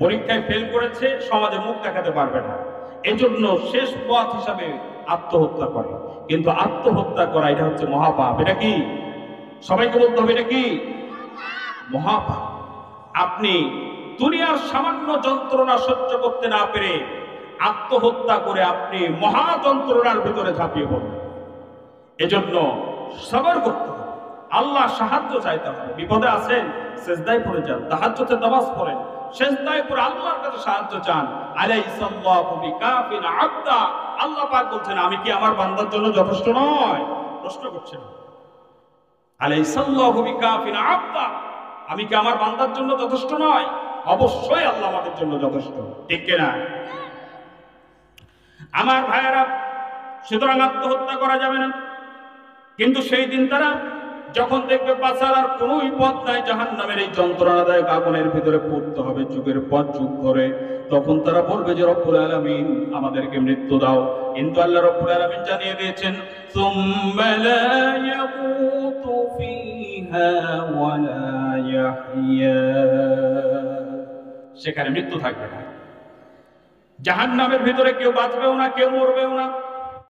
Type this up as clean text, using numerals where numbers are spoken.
পরীক্ষায় ফেল করেছে, সমাজে মুখ দেখাতে পারবে না, এজন্য শেষ পথ হিসাবে আত্মহত্যা করে। কিন্তু আত্মহত্যা করা এটা হচ্ছে মহাপাপ। এটা কি? সবাইকে বলতে হবে, এটা কি? মহাপাপ। আপনি দুনিয়ার সামান্য যন্ত্রণা সহ্য করতে না পেরে আত্মহত্যা করে আপনি মহা যন্ত্রণার ভিতরে ঝাঁপিয়ে পড়বেন। এজন্য সবর করতে হবে, আল্লাহ সাহায্য চাইতে হবে। বিপদে আছেন, সেজদায় পড়ে যান, তাহাজ্জুদে নামাজ পড়েন, সেজদায় পড়ে আল্লাহর কাছে সাহায্য চান। আলাইসাল্লাহু বিকাফিন আবদা, আল্লাহ পাক বলছেন আমি কি আমার বান্দার জন্য যথেষ্ট নয়? প্রশ্ন করছেন, আলাইসাল্লাহু বিকাফিন আবদা, আমি কি আমার বান্দার জন্য যথেষ্ট নয়? অবশ্যই আল্লাহ আমাদের জন্য যথেষ্ট, ঠিক কিনা? আমার ভাইয়েরা, সুতরাং আত্মহত্যা করা যাবে না। কিন্তু সেই দিন তারা যখন দেখবে বাঁচার আর কোন পথ নাই, জাহান্নামের এই যন্ত্রণাদায়ক আগুনের ভিতরে পড়তে হবে যুগের পর যুগ ধরে, তখন তারা বলবে যে রব্বুল আলামিন আমাদেরকে মৃত্যু দাও। কিন্তু আল্লাহ রব্বুল আলামিন জানিয়ে দিয়েছেন সুম্মা লা ইয়ামুতু ফিহা ওয়া লা ইয়াহইয়া, সেখানে মৃত্যু থাকবে না। জাহান্নামের ভিতরে কেউ বাঁচবেও না, কেউ মরবেও না।